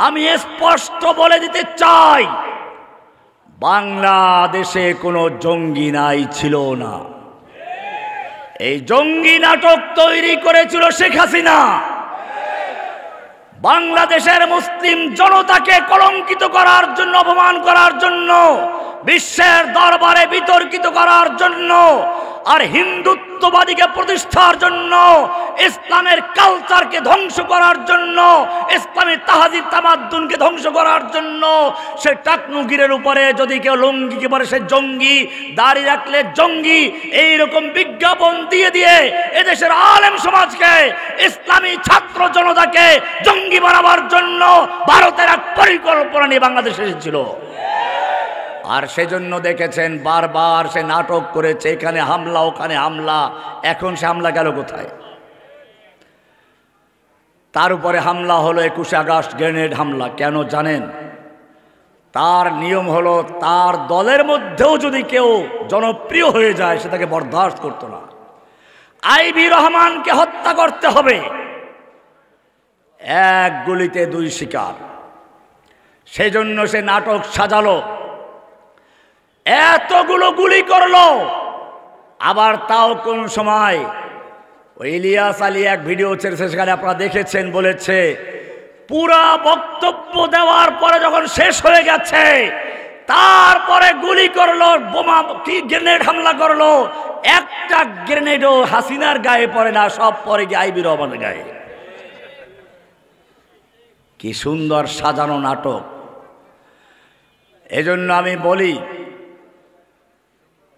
আমি স্পষ্ট বলে দিতে চাই, বাংলাদেশে কোনো জঙ্গি নাই, ছিল না। এই জঙ্গি নাটক তৈরি করেছিল শেখ হাসিনা। বাংলাদেশের মুসলিম জনতাকে কলঙ্কিত করার জন্য, অপমান করার জন্য, বিশ্বের দরবারে বিতর্কিত করার জন্য, আর হিন্দুত্ববাদীকে প্রতিষ্ঠার জন্য, ইসলামের কালচারকে ধ্বংস করার জন্য, ইসলামী তাহাজিব তামাদ্দুনকে ধ্বংস করার জন্য। সে টাকনুগিরের উপরে যদি কেউ লুঙ্গিকে পরে সে জঙ্গি, দাড়ি রাখলে জঙ্গি, এইরকম বিজ্ঞাপন দিয়ে দিয়ে এদেশের আলেম সমাজকে, ইসলামী ছাত্র জনতাকে জঙ্গি বানাবার জন্য ভারতের এক পরিকল্পনা নিয়ে বাংলাদেশে এসেছিল। আর সেজন্য দেখেছেন বারবার সে নাটক করেছে, এখানে হামলা ওখানে হামলা। এখন সে হামলা গেল কোথায়? তার উপরে হামলা হলো 21 আগস্ট গ্রেনেড হামলা। কেন জানেন? তার নিয়ম হলো তার দলের মধ্যেও যদি কেউ জনপ্রিয় হয়ে যায় সে তাকে বরদাস্ত করত না। আইবি রহমানকে হত্যা করতে হবে, এক গুলিতে দুই শিকার। সেজন্য সে নাটক সাজালো, এতগুলো গুলি করলো। আবার তাও কোন সময় ওই ইলিয়াস আলী এক ভিডিও ছেড়েছে, সেখানে আপনারা দেখেছেন, বলেছে পুরা বক্তব্য দেওয়ার পরে যখন শেষ হয়ে গেছে তারপরে গুলি করলো, বোমা কি গ্রেনেড হামলা করলো। একটা গ্রেনেডও হাসিনার গায়ে পড়ে না, সব পরে গিয়ে আইবি রহমানের গায়ে। কি সুন্দর সাজানো নাটক। এজন্য আমি বলি,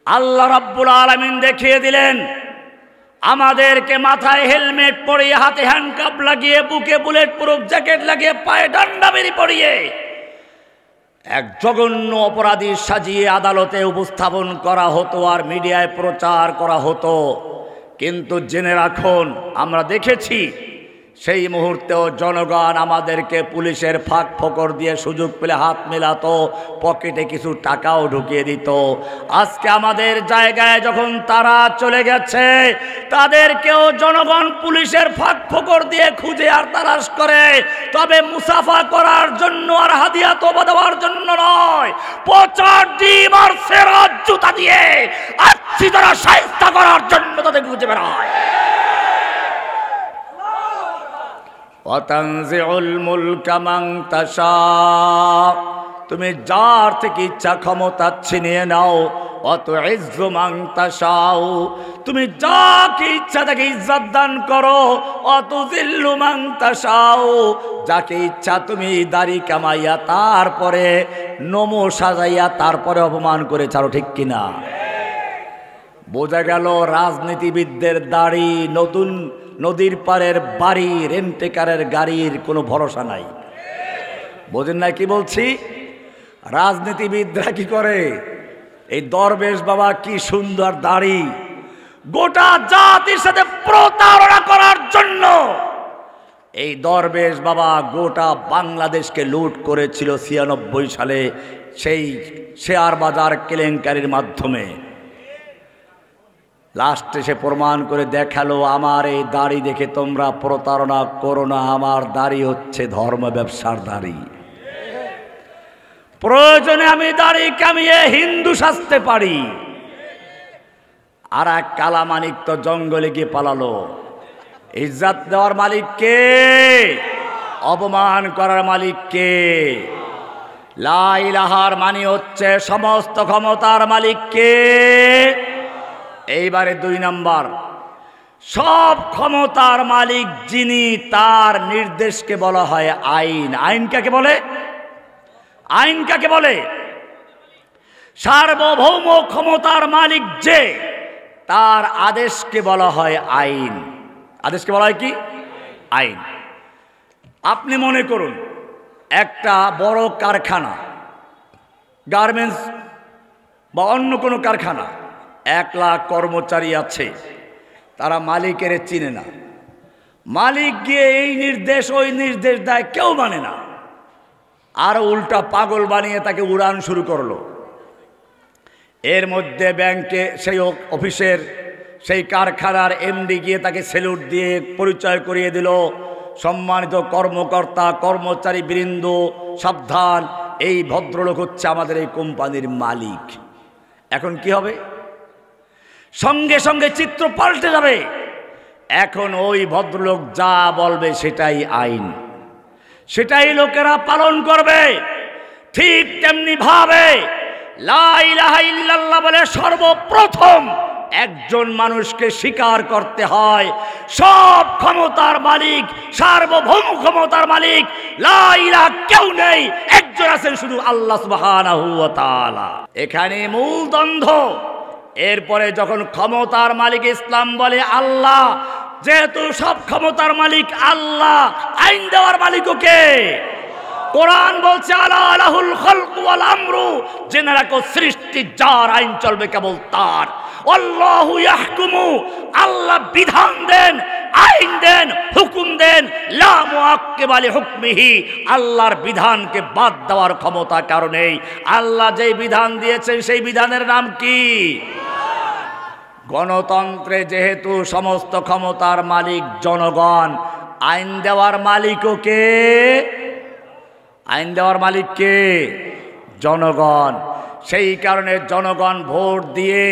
আল্লাহ রাব্বুল আলামিন দেখিয়ে দিলেন আমাদেরকে মাথায় হেলমেট পরিয়ে, হাতে হ্যান্ডকাপ লাগিয়ে, বুকে বুলেট প্রুফ জ্যাকেট লাগিয়ে, পায়ে ডান্ডা বেরি পরিয়ে এক জঘন্য অপরাধী সাজিয়ে আদালতে উপস্থাপন করা হতো আর মিডিয়ায় প্রচার করা হতো। কিন্তু জেনে রাখুন, আমরা দেখেছি সেই মুহূর্তেও জনগণ আমাদেরকে পুলিশের ফাঁক ফোকর দিয়ে সুযোগ পেলে হাত মেলাতো, পকেটে কিছু টাকাও ঢুকিয়ে দিত। আজকে আমাদের জায়গায় যখন তারা চলে গেছে, তাদেরকেও জনগণ পুলিশের ফাঁক ফোকর দিয়ে খুঁজে আর তালাশ করে, তবে মুসাফা করার জন্য আর হাদিয়া তোবা দেওয়ার জন্য নয়, পচা ডিম আর সেরা জুতা দিয়ে আচ্ছি তারা শায়েস্তা করার জন্য তাদের খুঁজে বেড়ায়। ওয়াতানজিউল মুলকা মান তাশা, তুমি যার থেকে ইচ্ছা ক্ষমতা ছিনিয়ে নাও। ওয়াতুইজ্জু মান তাশাও, তুমি যাকে ইচ্ছা তাকে ইজ্জত দান করো। ওয়াতুযিল্লু মান তাশাও, যাকে ইচ্ছা তুমি দাড়ি কামাইয়া তারপরে নমো সাজাইয়া তারপরে অপমান করে ছাড়ো। ঠিক কিনা? বোঝা গেল রাজনীতিবিদদের দাড়ি, নতুন নদীর পারের বাড়ি, রেন্টেকারের গাড়ির কোনো ভরসা নাই। বোঝেন না কি বলছি? রাজনীতিবিদরা কি করে? এই দরবেশ বাবা কি সুন্দর দাড়ি, গোটা জাতির সাথে প্রতারণা করার জন্য এই দরবেশ বাবা গোটা বাংলাদেশকে লুট করেছিল 96 সালে সেই শেয়ার বাজার কেলেঙ্কারির মাধ্যমে। লাস্টে সে প্রমাণ করে দেখালো, আমার এই দাড়ি দেখে তোমরা প্রতারণা করো না, আমার দাড়ি হচ্ছে ধর্ম ব্যবসার দাড়ি। প্রয়োজনে আমি দাড়ি কামিয়ে হিন্দু সাজতে পারি। আর এক কালামানিক তো জঙ্গলে গিয়ে পালালো। ইজ্জত দেওয়ার মালিক কে? অপমান করার মালিক কে? লা ইলাহার মানে হচ্ছে সমস্ত ক্ষমতার মালিক কে? এইবারে 2 নাম্বার, সব ক্ষমতার মালিক যিনি, তার নির্দেশকে বলা হয় আইন। আইন কাকে বলে? আইন কাকে বলে? সার্বভৌম ক্ষমতার মালিক যে, তার আদেশকে বলা হয় আইন। আদেশকে বলা হয় কি? আইন। আপনি মনে করুন একটা বড় কারখানা, গার্মেন্টস বা অন্য কোনো কারখানা, 1 লাখ কর্মচারী আছে, তারা মালিকের চিনে না। মালিক গিয়ে এই নির্দেশ ওই নির্দেশ দেয়, কেউ মানে না। আর উল্টা পাগল বানিয়ে তাকে উড়ান শুরু করলো। এর মধ্যে ব্যাংকে সেই অফিসের সেই কারখানার এমডি গিয়ে তাকে স্যালুট দিয়ে পরিচয় করিয়ে দিল, সম্মানিত কর্মকর্তা কর্মচারী বৃন্দ সাবধান, এই ভদ্রলোক হচ্ছে আমাদের এই কোম্পানির মালিক। এখন কি হবে? সঙ্গে সঙ্গে চিত্র পাল্টে যাবে। এখন ওই ভদ্রলোক যা বলবে সেটাই আইন, সেটাই লোকেরা পালন করবে। ঠিক তেমনি ভাবে লা ইলাহা ইল্লাল্লাহ বলে সর্বপ্রথম একজন মানুষকে স্বীকার করতে হয়, সব ক্ষমতার মালিক, সার্বভৌম ক্ষমতার মালিক লা ইলাহা কেউ নেই, একজন আছেন শুধু আল্লাহ সুবহানাহু ওয়া তাআলা। এখানে মূল দ্বন্দ্ব। এরপরে যখন ক্ষমতার মালিক ইসলাম বলে আল্লাহ, যেহেতু সব ক্ষমতার মালিক আল্লাহ, আইন দেওয়ার মালিকও কে? কোরআন বলছে আলা লাহুল খালকু ওয়াল আমরু, জেনে রাখো সৃষ্টি যার, আইন চলবে কেবল তার। আল্লাহু ইয়াহকুমু, আল্লাহ বিধান দেন, আইন দেন, হুকুম দেন। লা মুআক্কিবা লিহুকমিহি, আল্লাহর বিধানকে বাদ দেওয়ার ক্ষমতা কারো নেই। আল্লাহ যেই বিধান দিয়েছেন সেই বিধানের নাম কি? গণতন্ত্রে যেহেতু সমস্ত ক্ষমতার মালিক জনগণ, আইন দেওয়ার মালিকও কে? আইন দেওয়ার মালিক কে? জনগণ। সেই কারণে জনগণ ভোট দিয়ে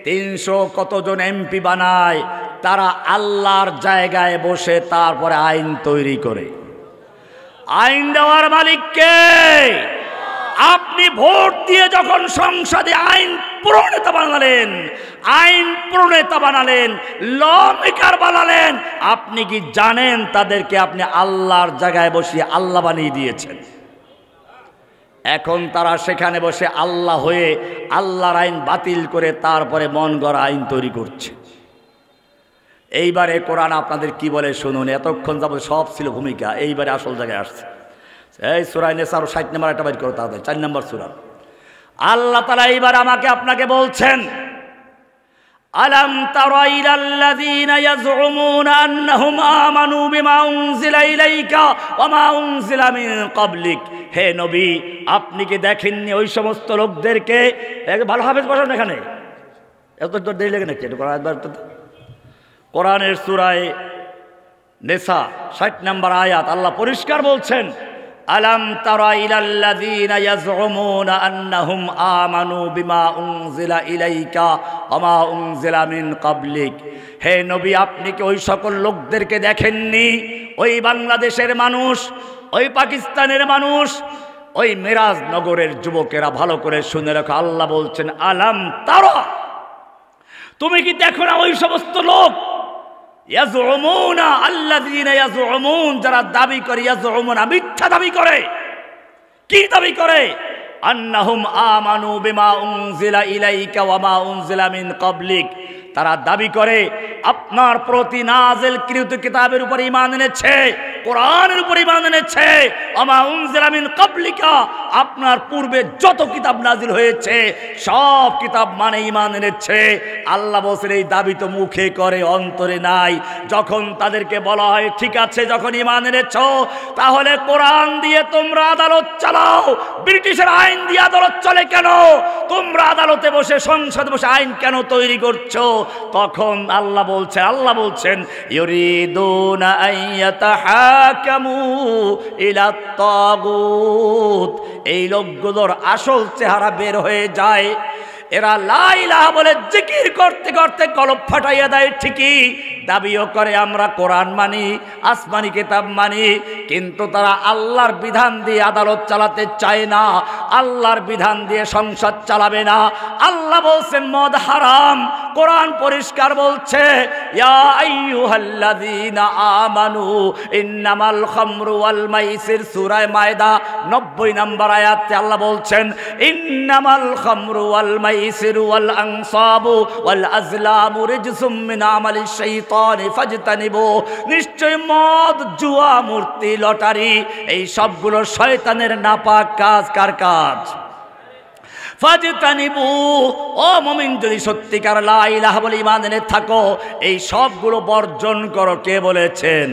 300 কতজন এমপি বানায়, তারা আল্লাহর জায়গায় বসে তারপরে আইন তৈরি করে। আইন দেওয়ার মালিক কে? আপনি ভোট দিয়ে যখন সংসদে আইন প্রণেতা বানালেন, আইন প্রণেতা বানালেন, ল মেকার বানালেন, আপনি কি জানেন তাদেরকে আপনি আল্লাহর জায়গায় বসিয়ে আল্লাহ বানিয়ে দিয়েছেন? এখন তারা সেখানে বসে আল্লাহ হয়ে আল্লাহর আইন বাতিল করে তারপরে মন গড়া আইন তৈরি করছে। এইবারে কোরআন আপনাদের কি বলে শুনুন। এতক্ষণ যাবত সব ছিল ভূমিকা, এইবারে আসল জায়গায় আসছে। এই সূরা নিসার 60 নম্বর একটা বাইর করো, তাহলে 4 নম্বর সূরা। আল্লাহ তাআলা এইবার আমাকে আপনাকে বলছেন, আলাম তারা ইলাল্লাযীনা ইয়াজউমুনা আন্নাহুম আমানু বিমা উনজিলা ইলাইকা ওয়া মা উনজিলা মিন ক্বাবলিক। হে নবী, আপনি কি দেখেননি ওই সমস্ত লোকদেরকে? ভালো হাফেজ বসুন এখানে, এত দেরি লাগে নাকি? কোরআনের সূরায়ে নিসা 60 নম্বর আয়াত আল্লাহ পরিষ্কার বলছেন, আলাম তারা ইলাল্লাযীনা ইয়াজউমুনা আন্নাহুম আমানু বিমা উনজিলা ইলাইকা ওয়া মা উনজিলা মিন ক্বাবলিক। হে নবী, আপনি কি ওই সকল লোকদেরকে দেখেননি? ওই বাংলাদেশের মানুষ, ওই পাকিস্তানের মানুষ, ওই মিরাজ নগরের যুবকেরা, ভালো করে শুনে রাখো। আল্লাহ বলছেন আলাম তারা, তুমি কি দেখো না ওই সমস্ত লোক ইয়াজউমুনা আল্লাযীনা ইয়াজউমুন, যারা দাবি করে, ইয়াজউমুনা মিথ্যা দাবি করে। কি দাবি করে? আন্নাহুম আমানু বিমা উনজিলা ইলাইকা ওয়া মা উনজিলা মিন ক্বাবলিক। তারা দাবি করে আপনার প্রতি নাযিলকৃত কিতাবের উপর ঈমান এনেছে, কোরআনের উপর ঈমান এনেছে। ওয়া মা উনজিলা মিন ক্বাবলিকা, আপনার পূর্বে যত কিতাব নাজিল হয়েছে সব কিতাব মানে ঈমান এনেছে। আল্লাহ বলেন এই দাবি তো মুখে করে, অন্তরে নাই। যখন তাদেরকে বলা হয় ঠিক আছে, যখন ঈমান এনেছো তাহলে কোরআন দিয়ে তোমরা আদালত চালাও, ব্রিটিশের আইন দিয়ে আদালত চলে কেন? তোমরা আদালতে বসে, সংসদে বসে আইন কেন তৈরি করছো? তখন আল্লাহ বলছেন ইউরিদুনা আইয়াতাহাকামু ইলাত তাগুত। এই লোকগুলোর আসল চেহারা বের হয়ে যায়। এরা লা ইলাহা বলে জিকির করতে করতে কলব ফাটাইয়া দেয় ঠিকই, দাবিও করে আমরা কোরআন মানি, আসমানি কিতাব মানি, কিন্তু তারা আল্লাহর বিধান দিয়ে আদালত চালাতে চায় না, আল্লাহর বিধান দিয়ে সংসদ চালাবে না। আল্লাহ বলছেন মদ হারাম, কোরআন পরিষ্কার বলছে ইয়া আইয়ুহাল্লাযীনা আমানু ইন্নামাল খামরু ওয়াল মাইসির, সূরা মায়দা 90 নম্বর আয়াতে আল্লাহ বলছেন ইন্নামাল খামরু ওয়াল মাইসির ওয়াল আনসাবু ওয়াল আজলামু রিজসুম মিন আমালিশ শাইতানি ফাজতানিবু। নিশ্চয় মদ, জুয়া, মূর্তি, লটারি এই সবগুলো শয়তানের নাপাক কাজ। কার কাজ? ফাজতানিবু। ও মুমিন, যদি সত্যিকার লা ইলাহা বলে ঈমান এনে থাকো এই সবগুলো বর্জন করো। কে বলেছেন?